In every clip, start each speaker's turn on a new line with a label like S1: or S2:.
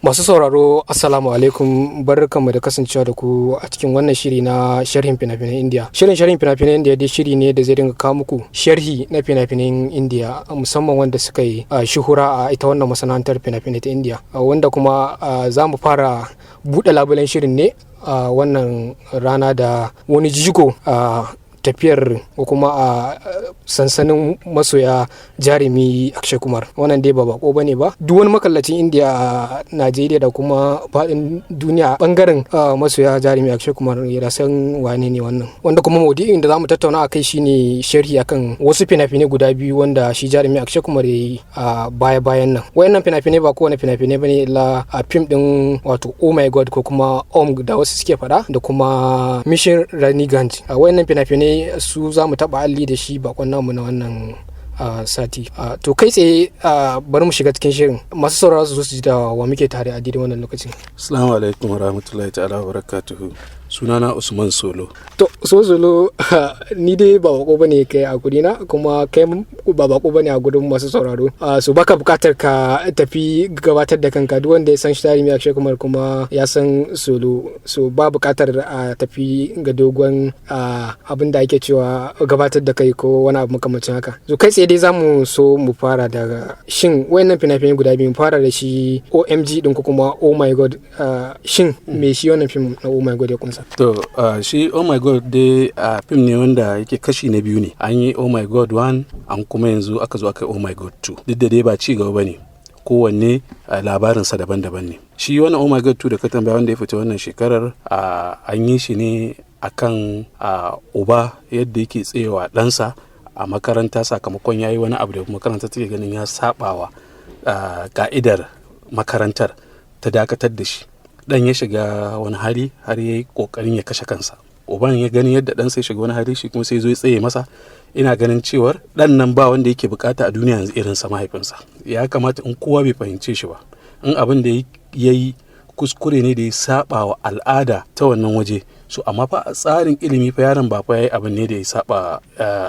S1: Masu sauraro Assalamu alaikum, barkanmu da kasancewa da ku a cikin wannan shiri na sharhin fina-finan Indiya. Sharhin fina-finan Indiya dai shiri ne da zai dinga kawo muku sharhi na fina-finan Indiya, musamman wanda suka yi shuhura a ita wannan masana'antar fina-finai ta Indiya, wanda kuma za mu fara buɗe labulen shirin ne a wannan rana da wani jigo tafiyar ko kuma a sansanin masoya jarumi Akshay Kumar. Wannan dai ba bako bane ba, duk wani makallacin Indiya a Najeriya da kuma faɗin duniya bangaren masoya jarumi Akshay Kumar ya san wane ne wannan. Wanda kuma maudu'in da zamu tattauna akai shine sharhi akan wasu fina-finai guda biyu wanda shi jarumi Akshay Kumar ya yi a baya-bayan nan. Wayannan fina-finai ba kowane fina-finai bane, illa a fim din wato Oh My God ko kuma OMG da wasu suke faɗa, da kuma Mission Raniganj. Wayannan fina-finai su za mu taɓa alli da shi bakon namu na wannan sati. To kai tsaye bari mu shiga cikin shirin. Masu sauraro su ji da wa muke tare a daidai wannan lokacin.
S2: Assalamu alaikum warahmatullahi ta'ala wabarakatuhu. Sunana Usman Solo.
S1: To Solo, ni dai ba bako bane kai a gurina, kuma kai ba bako bane a gurin masu sauraro. So baka bukatar ka tafi gabatar da kanka, duk wanda ya san jarumi Akshay Kumar kuma ya san Solo, so ba bukatar a tafi ga dogon abin da ake cewa gabatar da kai ko wani abu makamancin haka. So kai tsaye dai zamu so mu fara daga shin wayannan fina-finai guda biyu, mu fara da shi OMG din ko kuma Oh My God. Shin me shi wannan fim na Oh My God ya kunsa?
S2: To shi Oh My God dai fim ne wanda yake kashi na biyu ne. An yi Oh My God 1, an kuma yanzu aka zo aka yi Oh My God 2. Duk da dai ba ci gaba bane, kowanne labarinsa daban-daban ne. Shi wannan Oh My God 2 da ka tambaya wanda ya fita wannan shekarar, an yi shi ne akan uba yadda yake tsayewa ɗansa a makaranta sakamakon ya yi wani abu da makaranta take ganin ya sabawa ka'idar makarantar, ta dakatar da shi. Dan ya shiga wani hali har ya yi kokarin ya kashe kansa. Uban ya gani yadda ɗansa ya shiga wani hali, shi kuma sai zo ya tsaye masa. Ina ganin cewar ɗan nan ba wanda yake bukata a duniya yanzu irin sa mahaifinsa. Ya kamata in kowa bai fahimce shi ba, in abin da ya yi kuskure ne da ya saba wa al'ada ta wannan waje, so amma fa a tsarin ilimi fa yaron ba fa yayi abin ne da ya saba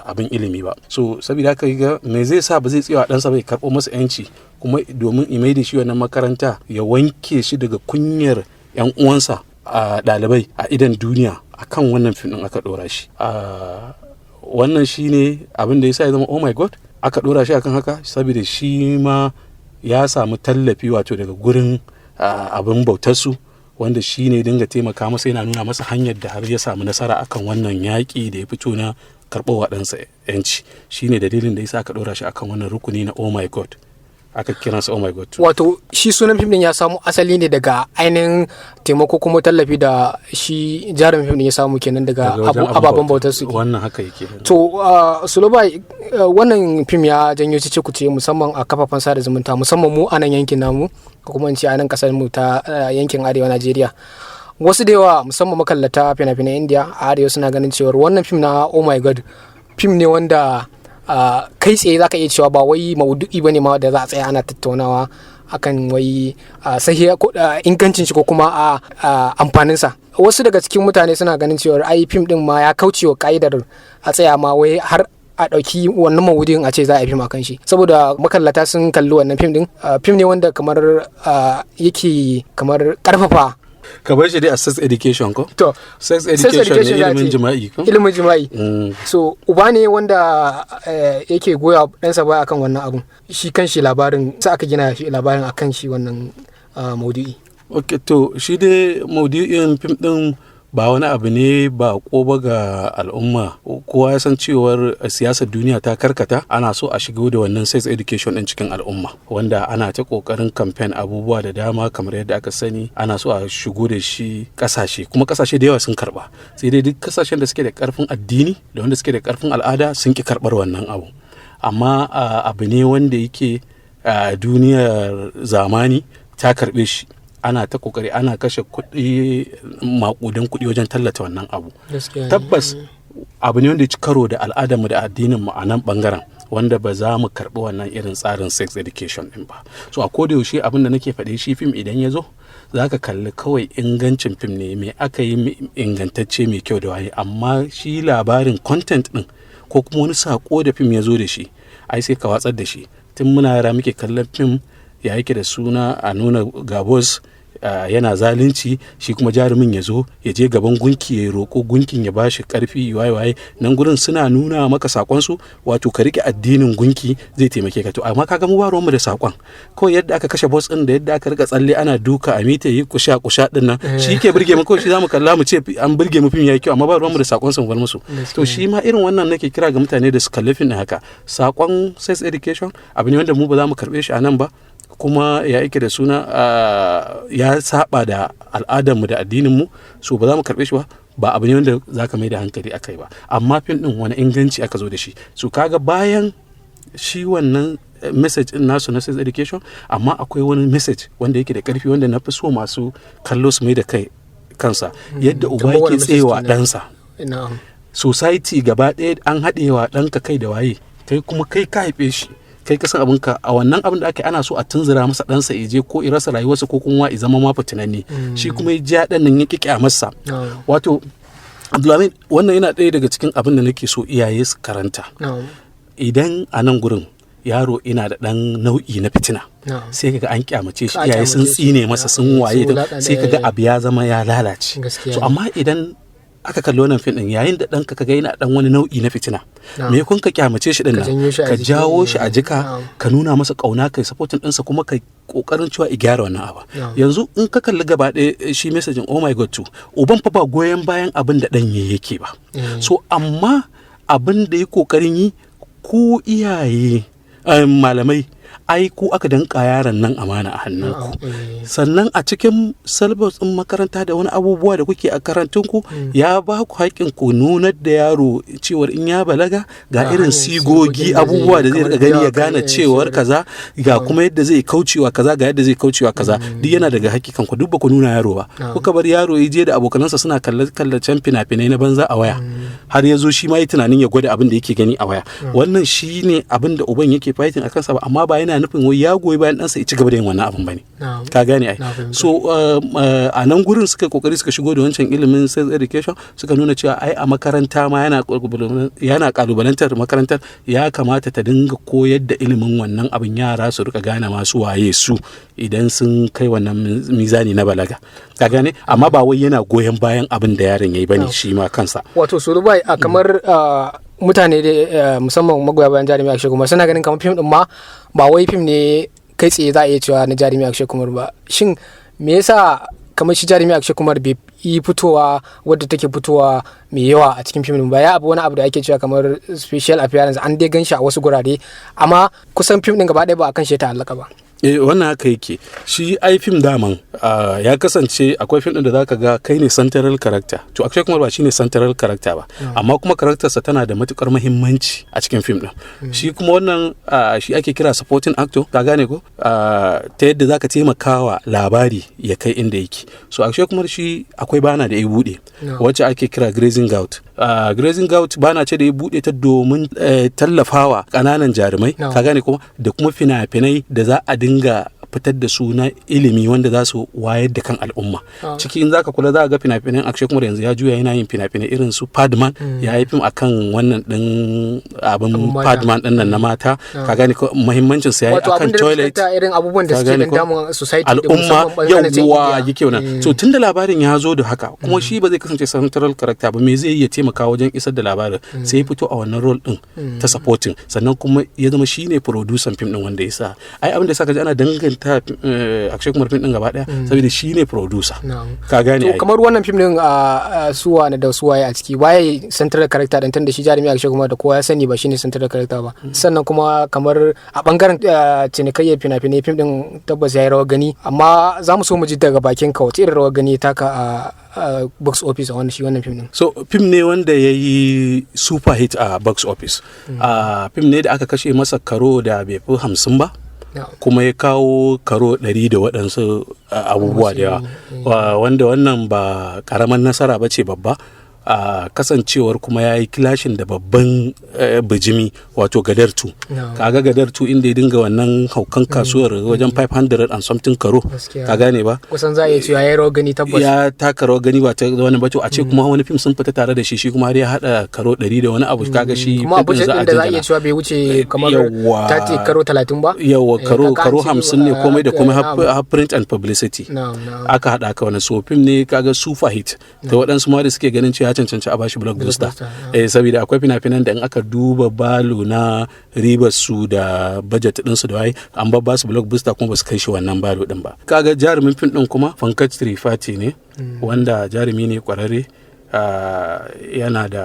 S2: abin ilimi ba. So saboda haka ga me zai sa ba zai tsaya ɗansa bai karɓo masa yanci, kuma domin imai da shi wannan makaranta ya wanke shi daga kunyar yan uwansa a ɗalibai a idan duniya, akan wannan fim ɗin aka ɗora shi. Wannan shine abin da ya sa ya zama Oh My God. Aka ɗora shi akan haka saboda shi ma ya samu tallafi wato daga gurin abin bautarsu, wanda shi ne dinga taimaka masa, yana nuna masa hanyar da har ya samu nasara akan wannan yaƙi da ya fito na karɓar ɗansa yanci. Shi ne dalilin da ya sa aka ɗora shi akan wannan rukuni na Oh My God, aka kiransa Oh My God 2.
S1: Wato shi sunan fim din ya samu asali ne daga ainihin taimako kuma tallafi da shi jarumin fim din ya samu kenan daga ababen bautar su.
S2: Wannan haka yake.
S1: To Sulobai, wannan fim ya janyo cece-kuce musamman a kafafen sada zumunta, musamman mu a nan yankin namu, ko kuma in ce a nan kasar mu ta yankin arewa Najeriya. Wasu da yawa musamman makallata fina-finan Indiya a arewa suna ganin cewa wannan fim na Oh My God fim ne wanda kai tsaye zaka iya cewa ba wai maudu'i bane ma da za a tsaya ana tattaunawa akan wai sahiha ko ingancin shi ko kuma amfaninsa. Wasu daga cikin mutane suna ganin cewa ai fim din ma ya kaucewa ka'idar a tsaya ma wai har a ɗauki wannan mawudin a ce za a fim akan shi, saboda makallata sun kalli wannan fim din. Fim ne wanda kamar yake kamar karfafa
S2: ka bar shi dai a sex education ko?
S1: To
S2: sex education ne ilimin jima'i ko?
S1: Ilimin jima'i. So uba ne wanda yake goya ɗansa baya akan wannan abun. Shi kan shi labarin sa aka gina shi labarin akan shi wannan maudu'i.
S2: Okay, to shi dai maudu'in fim din ba wani abu ne ba ko ba ga al'umma. Kowa ya san cewar siyasar duniya ta karkata, ana so a shigo da wannan sex education din cikin al'umma, wanda ana ta kokarin campaign abubuwa da dama kamar yadda aka sani. Ana so a shigo da shi kasashe, kuma kasashe da yawa sun karba, sai dai duk kasashen da suke da karfin addini da wanda suke da karfin al'ada sun ki karbar wannan abu. Amma abu ne wanda yake duniyar zamani ta karbe shi. Ana ta kokari, ana kashe kuɗi, maƙudan kuɗi wajen tallata wannan abu. Tabbas abu ne wanda ya ci karo da al'adarmu da addinin mu a nan bangaren, wanda ba za mu karɓi wannan irin tsarin sex education din ba. So a koda yaushe abin da nake faɗe, shi fim idan ya zo za ka kalli kawai ingancin fim ne, me aka yi ingantacce mai kyau da waye, amma shi labarin content din ko kuma wani sako da fim ya zo da shi, ai sai ka watsar da shi. Tun muna yara muke kallon fim ya yake da suna a nuna ga boss yana zalunci, shi kuma jarumin ya zo ya je gaban gunki ya roƙo gunkin ya bashi karfi waye nan gurin suna nuna maka sakon su, wato ka rike addinin gunki zai taimake ka. To amma kaga mu ba mu da sakon, kawai yadda aka kashe boss din da yadda aka rika tsalle ana duka a mita yi kusha din nan shi ke burge mu, kawai shi zamu kalla mu ce an burge mu, fim yayi kyau, amma ba mu da sakon sun bar musu. To shi ma irin wannan nake kira ga mutane da su kalli fim haka. Sakon sex education abu ne wanda mu ba za mu karbe shi a nan ba, kuma ya yake da suna ya saba da al'adarmu da addininmu, so ba za mu karɓe shi ba abu ne wanda za ka mai da hankali a kai ba. Amma fim ɗin wani inganci aka zo da shi, so kaga bayan shi wannan message ɗin nasu na sex education, amma akwai wani message wanda yake da ƙarfi wanda na fi so masu kallo su mai da kai kansa, yadda uba yake tsayewa ɗansa. Society gaba ɗaya an haɗewa ɗanka kai da waye, kai kuma kai ka haife shi, kai kasan abinka a wannan abin da ake ana so a tunzura masa ɗansa ya je ko irasa rayuwarsa ko kuma ya zama ma fitinanne, shi kuma ya ja ɗan nan ya ƙiƙya masa. Wato Abdulhamid, wannan yana ɗaya daga cikin abin da nake so iyaye su karanta. Idan a nan gurin yaro ina da ɗan nau'i na fitina, sai kaga an kyamace shi, iyaye sun tsine masa sun waye, sai kaga abu ya zama ya lalace. So amma idan aka kalli wannan fim din yayin da ɗanka kaga yana ɗan wani nau'i na fitina, me kun ka kyamace shi din nan, ka jawo shi a jika, ka nuna masa ƙauna, kai supporting ɗinsa, kuma kai kokarin cewa i gyara wannan abu. Yanzu in ka kalli gaba ɗaya shi messaging oh my god 2, uban fa ba goyon bayan abin da ɗan yake ba. So amma abin da ya kokarin yi, ku iyaye malamai, ai ku aka danka yaron nan amana a hannunku. Sannan a cikin syllabus ɗin makaranta da wani abubuwa da kuke a karantunku, ya ba ku haƙƙin ku nunar da yaro cewar in ya balaga ga irin sigogi abubuwa da zai rika gani ya gane cewar kaza, ga kuma yadda zai kaucewa kaza, ga yadda zai kaucewa kaza, duk yana daga hakikan ku. Duk ba ku nuna yaro ba, kuka bar yaro ya je da abokanansa suna kallacen fina-finai na banza a waya, har ya zo shi ma yi tunanin ya gwada abin da yake gani a waya. Wannan shi ne abin da uban yake fighting a kansa ba, amma ba yana nufin wai ya goyi bayan ɗansa ya ci gaba da yin wannan abin bane. Ka gane ai. So a nan gurin suka kokari suka shigo da wancan ilimin sex education, suka nuna cewa ai a makaranta ma yana kalubalantar makarantar, ya kamata ta dinga koyar da ilimin wannan abin, yara su rika gane masu waye su idan sun kai wannan mizani na balaga. Ka gane, amma ba wai yana goyon bayan abin da yaron yayi bane shi ma kansa.
S1: Wato Sulubai, kamar mutane da musamman magoya bayan Jarumi Akshay Kumar suna ganin kamar fim din ma ba wai fim ne kai tsaye za a iya cewa na Jarumi Akshay Kumar ba. Shin me yasa kamar shi Jarumi Akshay Kumar bai yi fitowa wadda take fitowa mai yawa a cikin fim din ba? Ya abu wani abu da ake cewa kamar special appearance, an dai ganshi a wasu gurare, amma kusan fim din gaba ɗaya ba akan shi ta halaka ba.
S2: Wannan haka yake. Shi ai fim daman ya kasance akwai fim din da zaka ga kai ne central character, to Akshay Kumar ba shine central character ba, amma kuma karaktarsa tana da matukar muhimmanci a cikin fim din. Shi kuma wannan shi ake kira supporting actor, ka gane ko, ta yadda zaka taimakawa labari ya kai inda yake. So Akshay Kumar shi akwai bana da ya bude wacce ake kira grazing gout. Grazing gout bana ce da ya bude ta domin tallafawa kananan jarumai, ka gane kuma, da kuma fina-finai da za a dinga fitar da su na ilimi wanda za su wayar da kan al'umma. Ciki in zaka kula za ga fina-finan Akshay Kumar yanzu ya juya yana yin fina-finai irin su Padman, ya yi fim akan wannan din abin Padman din nan na mata, ka gane ko muhimmancin sa yayi akan toilet,
S1: wato irin abubuwan da suke damun society
S2: al'umma yawwa yake wannan. So tunda labarin ya zo da haka, kuma shi ba zai kasance central character ba, me zai iya taimaka wajen isar da labarin, sai ya fito a wannan role din ta supporting, sannan kuma ya zama shine producer fim din wanda ya sa ai abin da saka ji ana danganta Akshay Kumar fim din gaba daya saboda shine producer. Ka gane ai. To kamar wannan fim din suwa na da suwaye a ciki, waye central character din, tunda shi Jarumi Akshay Kumar da kowa ya sani ba shine central character ba. Sannan kuma kamar a bangaren cinikayyar fina-finai fim din tabbas yayi rawar gani, amma za mu so mu ji daga bakin ka wace irin rawar gani taka a box office a wannan shi wannan fim din. So fim ne wanda yayi super hit a box office. Fim ne da aka kashe masa karo da bai fi 50 ba, kuma ya kawo karo 100 da waɗansu abubuwa da yawa, wanda wannan ba ƙaramin nasara ba ce babba. kasancewar kuma ya yi kilashin da babban bijimi wato gadar 2 kaga gadar 2 inda ya dinga wannan haukan kasuwar wajen 500 and something karo ka gane ba
S1: kusan za a iya cewa ya yi rawar gani tabbas
S2: ya taka rawar gani ba ta wani bato a ce kuma wani fim sun fita tare da shi kuma har ya hada karo 100 da wani abu kaga shi
S1: kuma abu da za a iya cewa bai wuce kamar karo 30 ba
S2: yawa karo 50 ne komai da komai har print and publicity aka hada ka wani so fim ne kaga super hit da waɗansu ma da suke ganin cewa cancanci a bashi blockbuster saboda akwai fina-finan da in aka duba balo na ribar su da budget din su da wai an ba su blockbuster kuma ba su kai shi wannan balo din ba kaga jarumin fim din kuma Pankaj Tripathi ne wanda jarumi ne kwararre yana da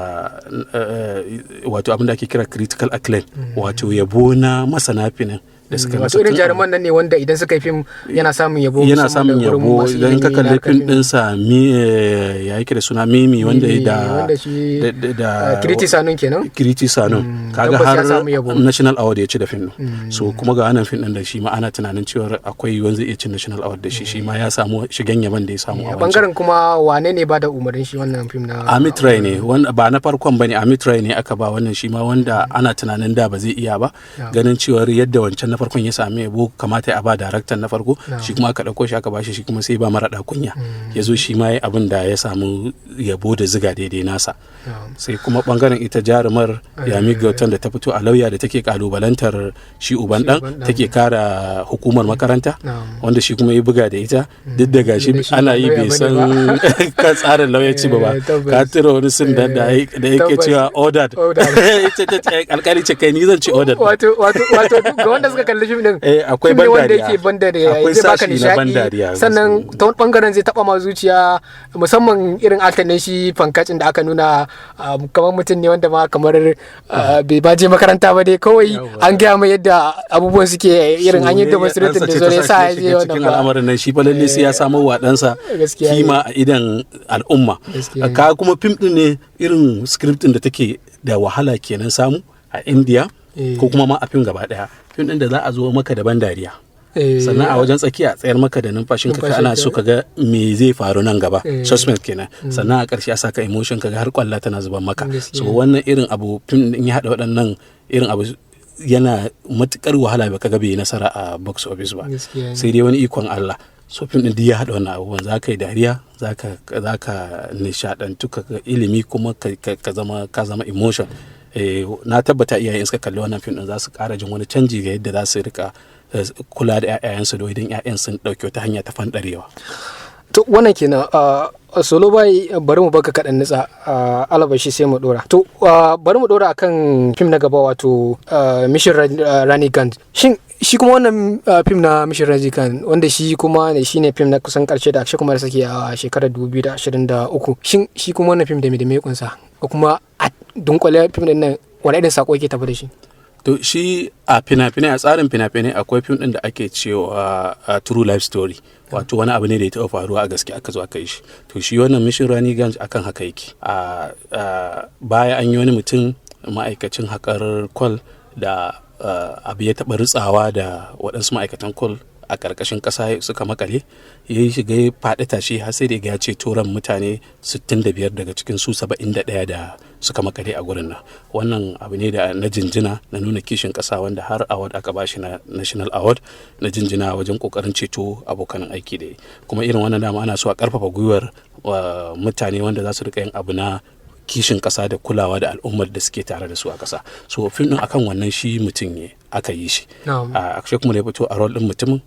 S2: wato abin da ake kira critical acclaim wato yabo na masana finin da suka
S1: wato irin jaruman nan ne wanda idan suka yi fim yana samun yabo
S2: idan ka kalli fim dinsa ya yake da suna Mimi wanda da
S1: Kiriti Sanun kenan
S2: Kiriti Sanun kaga har national award ya ci da fim so kuma ga wannan fim din da shi ma ana tunanin cewa akwai wanda zai iya cin national award da shi ma ya samu shigen yaban da ya samu a
S1: bangaren kuma wane ne ba da umarnin shi wannan fim na
S2: Amit Rai ne wanda ba na farkon bane Amit Rai ne aka ba wannan shi ma wanda ana tunanin da ba zai iya ba ganin cewa yadda wancan na farkon ya sami yabo kamata a ba daraktan na farko shi kuma aka dauko shi aka bashi shi kuma sai ba mara kunya ya zo shi ma abin da ya samu yabo da ziga daidai nasa sai kuma bangaren ita jarumar Yami Gautam da ta fito a lauya da take kalubalantar shi uban dan take kara hukumar makaranta wanda shi kuma ya buga da ita duk da gashi ana yi bai san ka tsarin lauyaci ba ka tura wani sun da yake cewa ordered alkali ce kai ni zan ci ordered
S1: wato ga wanda suka kalli fim din
S2: akwai bandariya akwai sashi na bandariya
S1: sannan ta wani bangaren zai taba ma zuciya musamman irin altanin shi Pankaj da aka nuna kamar mutum ne wanda ma kamar bai ba je makaranta ba dai kawai an gaya mai yadda abubuwan suke irin an yi demonstrating da zai sa ya je wannan
S2: cikin al'amarin nan shi fa lalle sai ya samu wa ɗansa kima a idan al'umma ka kuma fim din ne irin script din da take da wahala kenan samu a India ko kuma ma a fim gaba daya fim din da za a zo maka da ban dariya sannan a wajen tsakiya tsayar maka da numfashin ka ana so kaga me zai faru nan gaba suspense kenan sannan a ƙarshe a saka emotion kaga har kwalla tana zuban maka so wannan irin abu fim din ya hada waɗannan irin abu yana matukar wahala ba kaga bai nasara a box office ba sai dai wani ikon Allah so fim din ya hada wannan abubuwan za ka yi dariya za ka nishadantu ka ilimi kuma ka zama emotion na tabbata iyayen suka kalli wannan fim din za su ƙara jin wani canji ga yadda za su rika kula da 'ya'yansu da idan 'ya'yan sun ɗauki wata hanya ta fanɗarewa.
S1: To wannan kenan Solo bai bari mu baka kaɗan nitsa alabashi sai mu ɗora. To bari mu ɗora akan fim na gaba wato Mission Raniganj. Shin shi kuma wannan fim na Mission Raniganj wanda shi kuma ne shine fim na kusan ƙarshe da Akshay Kumar sake a shekarar 2023. Shin shi kuma wannan fim da me kunsa? Ko kuma a dunkule fim din nan wani irin sako yake tafi da shi?
S2: To shi a fina-finai a tsarin fina-finai akwai fim din da ake cewa true life story wato wani abu ne da ya taɓa faruwa a gaske aka zo aka yi shi to shi wannan Mission Raniganj akan haka yake baya an yi wani mutum ma'aikacin haƙar kwal da abu ya taɓa ritsawa da waɗansu ma'aikatan kwal a ƙarƙashin ƙasa suka makale ya yi shiga ya faɗi tashi har sai da ya ce toran mutane 65 daga cikin su 71 da suka makale a gurin nan wannan abu ne da na jinjina na nuna kishin ƙasa wanda har award aka bashi na national award na jinjina wajen ƙoƙarin ceto abokan aiki da kuma irin wannan dama ana so a ƙarfafa gwiwar mutane wanda za su riƙa yin abu na kishin ƙasa da kulawa da al'ummar da suke tare da su a ƙasa so fim ɗin akan wannan shi mutum ne aka yi shi Akshay kuma ya fito a rol ɗin mutumin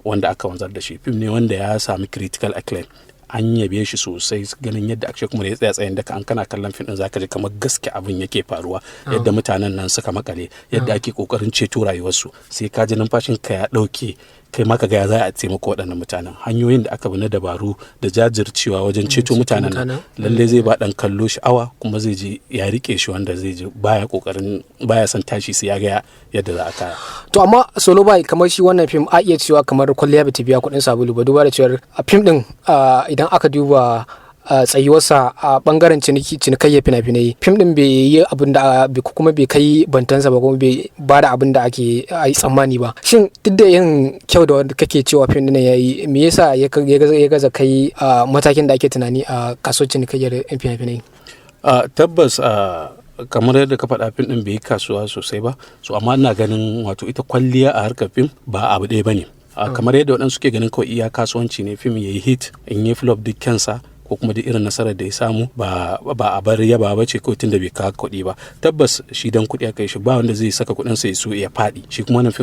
S2: wanda aka wanzar da shi fim ne wanda ya sami critical acclaim an yabe shi sosai ganin yadda Akshay kuma ya tsaya tsayin daka an kana kallon fim din zaka ji kamar gaske abin yake faruwa yadda mutanen nan suka makale yadda ake kokarin ceto rayuwarsu sai ka ji numfashin ka ya dauke kai ma ka ga za a taimaka waɗannan mutanen hanyoyin da aka bi na dabaru da jajircewa wajen ceto mutanen nan lalle zai ba dan kallo sha'awa kuma zai ji ya rike shi wanda zai ji baya son tashi sai ya ga yadda za a kaya
S1: to amma Solo bai kamar shi wannan fim a iya cewa kamar kwalliya bata biya kuɗin sabulu ba duba da cewa a fim din idan aka duba tsayuwarsa a bangaren cinikayya fina-finai fim din bai yi abin da kuma bai kai bantansa ba kuma bai ba da abin da ake yi tsammani ba shin duk da yin kyau da wanda kake cewa fim din ya yi me yasa ya gaza kai matakin da ake tunani a kasuwar cinikayyar fina-finai
S2: Tabbas kamar yadda ka faɗa fim ɗin bai yi kasuwa sosai ba, so amma ina ganin wato ita kwalliya a harkar fim ba abu ɗaya ba ne. Kamar yadda waɗansu suke ganin kawai iya kasuwanci ne, fim ya yi hit in yi flop duk kyansa ko kuma duk irin nasarar da ya samu ba a bar yaba ba ce kawai tun da bai kawo kuɗi ba. Tabbas shi dan kuɗi aka yi shi, ba wanda zai saka kuɗinsa ya so ya faɗi. Shi kuma wannan